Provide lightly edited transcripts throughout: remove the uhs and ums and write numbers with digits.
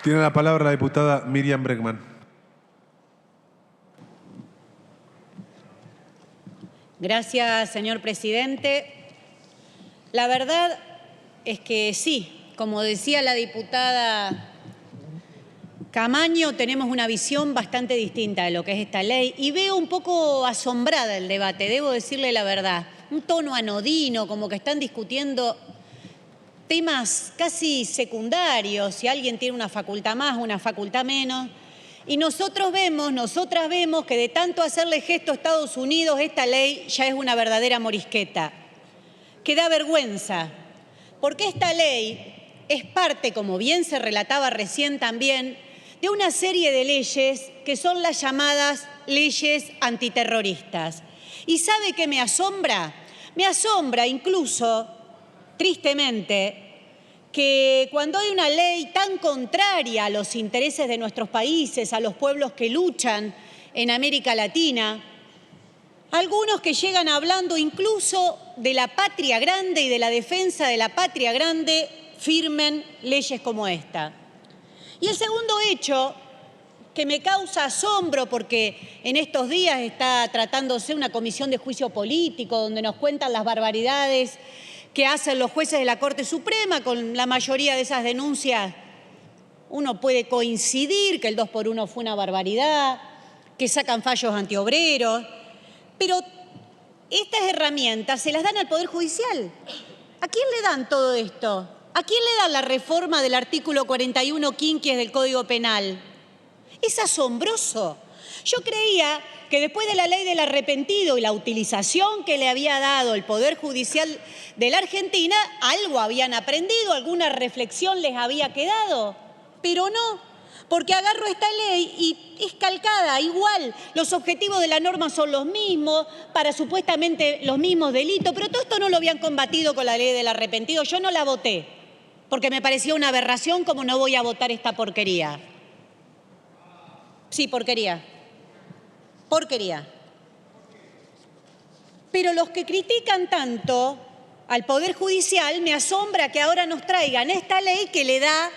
Tiene la palabra la diputada Miriam Bregman. Gracias, señor presidente. La verdad es que sí, como decía la diputada Camaño, tenemos una visión bastante distinta de lo que es esta ley y veo un poco asombrada el debate, debo decirle la verdad. Un tono anodino, como que están discutiendo temas casi secundarios, si alguien tiene una facultad más, una facultad menos. Y nosotras vemos que de tanto hacerle gesto a Estados Unidos, esta ley ya es una verdadera morisqueta, que da vergüenza, porque esta ley es parte, como bien se relataba recién también, de una serie de leyes que son las llamadas leyes antiterroristas. ¿Y sabe qué me asombra? Me asombra incluso, tristemente, que cuando hay una ley tan contraria a los intereses de nuestros países, a los pueblos que luchan en América Latina, algunos que llegan hablando incluso de la patria grande y de la defensa de la patria grande, firmen leyes como esta. Y el segundo hecho que me causa asombro, porque en estos días está tratándose una comisión de juicio político donde nos cuentan las barbaridades que hacen los jueces de la Corte Suprema. Con la mayoría de esas denuncias uno puede coincidir que el 2x1 fue una barbaridad, que sacan fallos antiobreros, pero estas herramientas se las dan al Poder Judicial. ¿A quién le dan todo esto? ¿A quién le dan la reforma del artículo 41 quinquies del Código Penal? Es asombroso. Yo creía que después de la ley del arrepentido y la utilización que le había dado el Poder Judicial de la Argentina, algo habían aprendido, alguna reflexión les había quedado, pero no, porque agarro esta ley y es calcada, igual, los objetivos de la norma son los mismos, para supuestamente los mismos delitos, pero todo esto no lo habían combatido con la ley del arrepentido. Yo no la voté, porque me parecía una aberración, como no voy a votar esta porquería. Sí, porquería. Porquería. Pero los que critican tanto al Poder Judicial, me asombra que ahora nos traigan esta ley que le da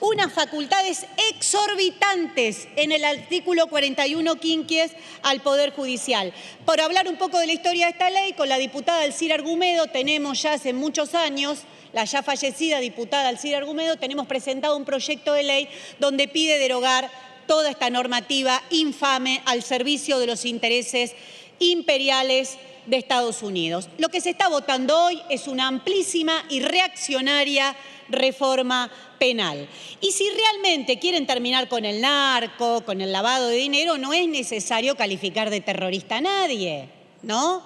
unas facultades exorbitantes en el artículo 41 quinquies al Poder Judicial. Por hablar un poco de la historia de esta ley, con la diputada Alcira Argumedo tenemos ya hace muchos años, la ya fallecida diputada Alcira Argumedo, tenemos presentado un proyecto de ley donde pide derogar toda esta normativa infame al servicio de los intereses imperiales de Estados Unidos. Lo que se está votando hoy es una amplísima y reaccionaria reforma penal. Y si realmente quieren terminar con el narco, con el lavado de dinero, no es necesario calificar de terrorista a nadie, ¿no?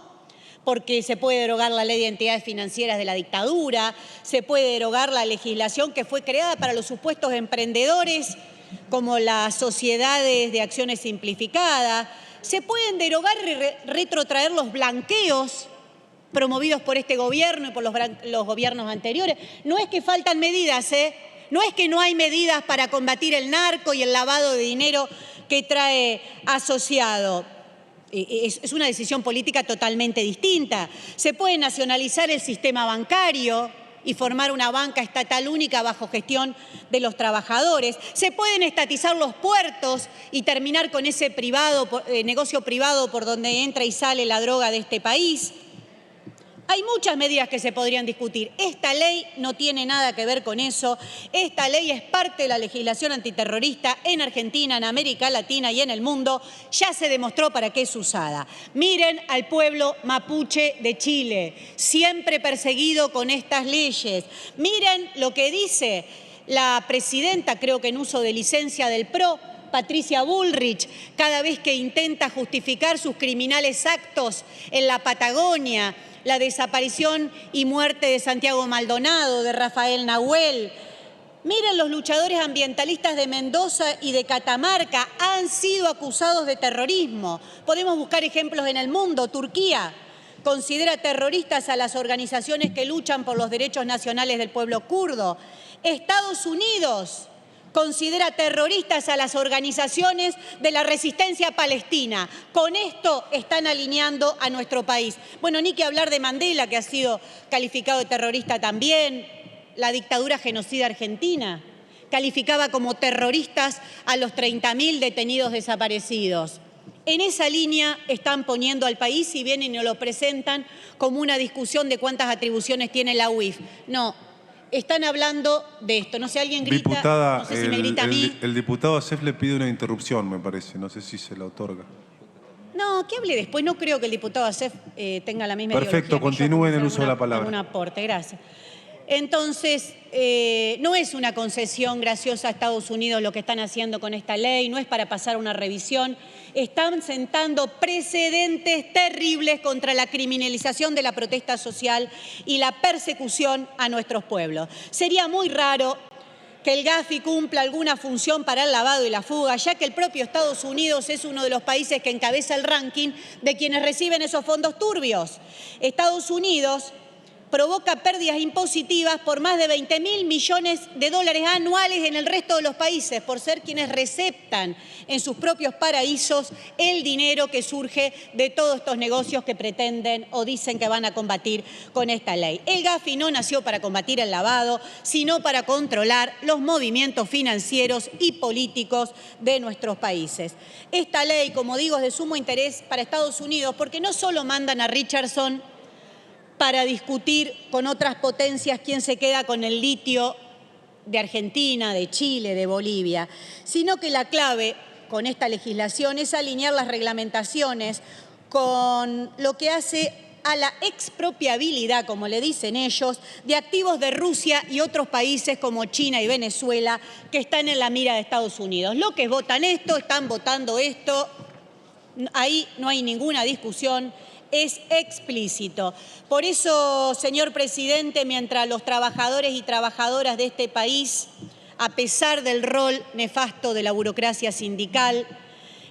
Porque se puede derogar la ley de entidades financieras de la dictadura, se puede derogar la legislación que fue creada para los supuestos emprendedores, como las sociedades de acciones simplificadas, se pueden derogar y retrotraer los blanqueos promovidos por este gobierno y por los gobiernos anteriores. No es que faltan medidas, no es que no hay medidas para combatir el narco y el lavado de dinero que trae asociado. Es una decisión política totalmente distinta. Se puede nacionalizar el sistema bancario y formar una banca estatal única bajo gestión de los trabajadores. Se pueden estatizar los puertos y terminar con ese negocio privado por donde entra y sale la droga de este país. Hay muchas medidas que se podrían discutir. Esta ley no tiene nada que ver con eso. Esta ley es parte de la legislación antiterrorista en Argentina, en América Latina y en el mundo. Ya se demostró para qué es usada. Miren al pueblo mapuche de Chile, siempre perseguido con estas leyes. Miren lo que dice la presidenta, creo que en uso de licencia del PRO, Patricia Bullrich, cada vez que intenta justificar sus criminales actos en la Patagonia, la desaparición y muerte de Santiago Maldonado, de Rafael Nahuel. Miren, los luchadores ambientalistas de Mendoza y de Catamarca han sido acusados de terrorismo. Podemos buscar ejemplos en el mundo. Turquía considera terroristas a las organizaciones que luchan por los derechos nacionales del pueblo kurdo. Estados Unidos considera terroristas a las organizaciones de la resistencia palestina. Con esto están alineando a nuestro país. Bueno, ni que hablar de Mandela, que ha sido calificado de terrorista también, la dictadura genocida argentina, calificaba como terroristas a los 30.000 detenidos desaparecidos. En esa línea están poniendo al país y vienen y nos lo presentan como una discusión de cuántas atribuciones tiene la UIF. No, están hablando de esto. No sé, alguien grita, Diputada, no sé si me grita a mí. el diputado Acef le pide una interrupción, me parece. No sé si se la otorga. No, que hable después. No creo que el diputado Acef tenga la misma Perfecto, ideología que yo, continúe en el como uso de la palabra. algún aporte, gracias. Entonces, no es una concesión graciosa a Estados Unidos lo que están haciendo con esta ley, no es para pasar una revisión. Están sentando precedentes terribles contra la criminalización de la protesta social y la persecución a nuestros pueblos. Sería muy raro que el Gafi cumpla alguna función para el lavado y la fuga, ya que el propio Estados Unidos es uno de los países que encabeza el ranking de quienes reciben esos fondos turbios. Estados Unidos provoca pérdidas impositivas por más de 20.000 millones de dólares anuales en el resto de los países, por ser quienes receptan en sus propios paraísos el dinero que surge de todos estos negocios que pretenden o dicen que van a combatir con esta ley. El Gafi no nació para combatir el lavado, sino para controlar los movimientos financieros y políticos de nuestros países. Esta ley, como digo, es de sumo interés para Estados Unidos porque no solo mandan a Richardson para discutir con otras potencias quién se queda con el litio de Argentina, de Chile, de Bolivia, sino que la clave con esta legislación es alinear las reglamentaciones con lo que hace a la expropiabilidad, como le dicen ellos, de activos de Rusia y otros países como China y Venezuela que están en la mira de Estados Unidos. Los que votan esto, están votando esto, ahí no hay ninguna discusión. Es explícito. Por eso, señor presidente, mientras los trabajadores y trabajadoras de este país, a pesar del rol nefasto de la burocracia sindical,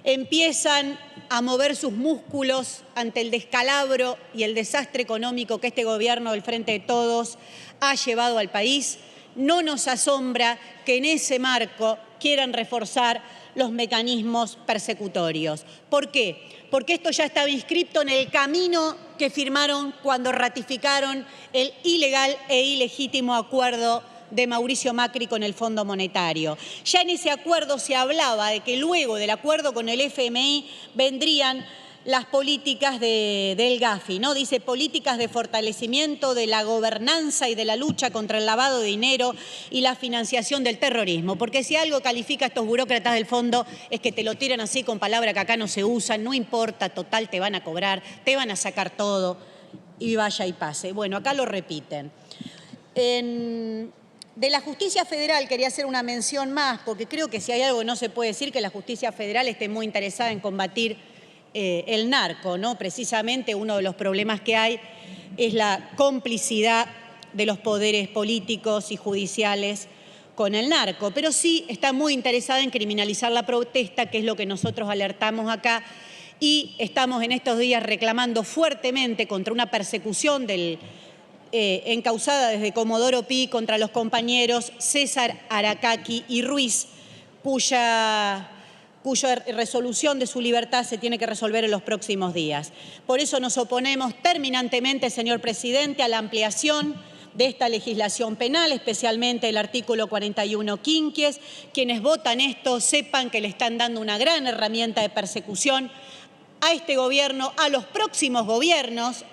empiezan a mover sus músculos ante el descalabro y el desastre económico que este gobierno del Frente de Todos ha llevado al país, no nos asombra que en ese marco quieran reforzar los mecanismos persecutorios. ¿Por qué? Porque esto ya estaba inscrito en el camino que firmaron cuando ratificaron el ilegal e ilegítimo acuerdo de Mauricio Macri con el Fondo Monetario. Ya en ese acuerdo se hablaba de que luego del acuerdo con el FMI vendrían las políticas del Gafi, ¿no? Dice políticas de fortalecimiento de la gobernanza y de la lucha contra el lavado de dinero y la financiación del terrorismo. Porque si algo califica a estos burócratas del fondo es que te lo tiran así con palabras que acá no se usan, no importa, total te van a cobrar, te van a sacar todo y vaya y pase. Bueno, acá lo repiten. De la justicia federal quería hacer una mención más, porque creo que si hay algo que no se puede decir, que la justicia federal esté muy interesada en combatir el narco, ¿no? Precisamente uno de los problemas que hay es la complicidad de los poderes políticos y judiciales con el narco, pero sí está muy interesada en criminalizar la protesta, que es lo que nosotros alertamos acá, y estamos en estos días reclamando fuertemente contra una persecución encausada desde Comodoro Pi contra los compañeros César Aracaki y Ruiz, cuya resolución de su libertad se tiene que resolver en los próximos días. Por eso nos oponemos terminantemente, señor presidente, a la ampliación de esta legislación penal, especialmente el artículo 41 quinquies. Quienes votan esto sepan que le están dando una gran herramienta de persecución a este gobierno, a los próximos gobiernos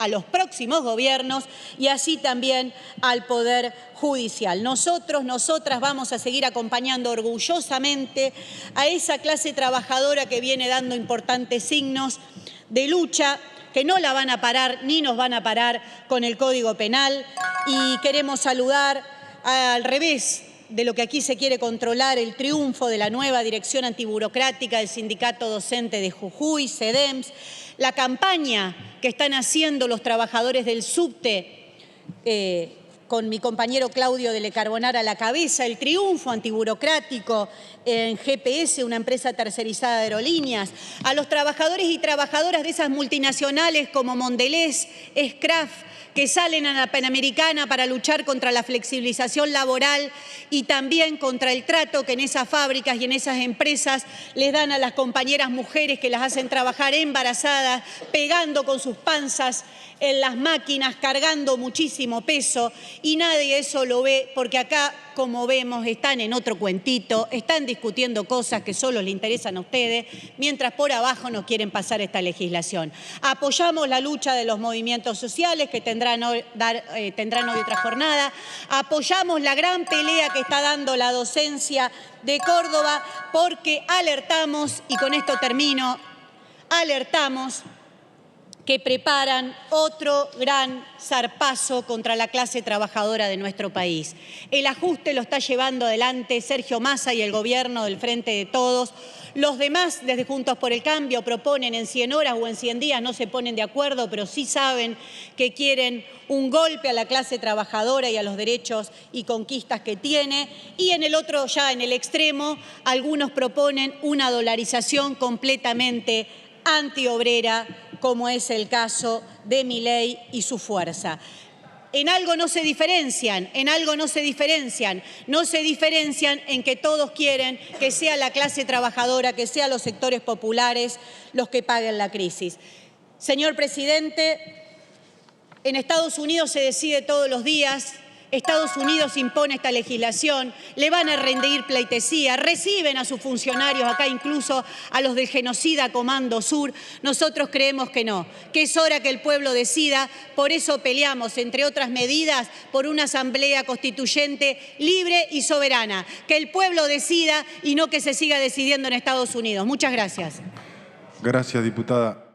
y así también al Poder Judicial. Nosotras vamos a seguir acompañando orgullosamente a esa clase trabajadora que viene dando importantes signos de lucha, que no la van a parar ni nos van a parar con el Código Penal, y queremos saludar al revés de lo que aquí se quiere controlar, el triunfo de la nueva dirección antiburocrática del Sindicato Docente de Jujuy, SEDEMS, la campaña que están haciendo los trabajadores del subte con mi compañero Claudio de Le Carbonar a la cabeza, el triunfo antiburocrático en GPS, una empresa tercerizada de aerolíneas, a los trabajadores y trabajadoras de esas multinacionales como Mondelez, Scraft, que salen a la Panamericana para luchar contra la flexibilización laboral y también contra el trato que en esas fábricas y en esas empresas les dan a las compañeras mujeres que las hacen trabajar embarazadas, pegando con sus panzas en las máquinas cargando muchísimo peso y nadie eso lo ve porque acá, como vemos, están en otro cuentito, están discutiendo cosas que solo les interesan a ustedes, mientras por abajo no quieren pasar esta legislación. Apoyamos la lucha de los movimientos sociales que tendrán hoy otra jornada, apoyamos la gran pelea que está dando la docencia de Córdoba porque alertamos, y con esto termino, alertamos que preparan otro gran zarpazo contra la clase trabajadora de nuestro país. El ajuste lo está llevando adelante Sergio Massa y el gobierno del Frente de Todos. Los demás, desde Juntos por el Cambio, proponen en 100 horas o en 100 días, no se ponen de acuerdo, pero sí saben que quieren un golpe a la clase trabajadora y a los derechos y conquistas que tiene. Y en el otro, ya en el extremo, algunos proponen una dolarización completamente antiobrera, como es el caso de Milei y su fuerza. En algo no se diferencian, no se diferencian en que todos quieren que sea la clase trabajadora, que sean los sectores populares los que paguen la crisis. Señor presidente, en Estados Unidos se decide todos los días. Estados Unidos impone esta legislación, le van a rendir pleitesía, reciben a sus funcionarios, acá incluso a los del genocida Comando Sur. Nosotros creemos que no, que es hora que el pueblo decida, por eso peleamos, entre otras medidas, por una asamblea constituyente libre y soberana. Que el pueblo decida y no que se siga decidiendo en Estados Unidos. Muchas gracias. Gracias, diputada.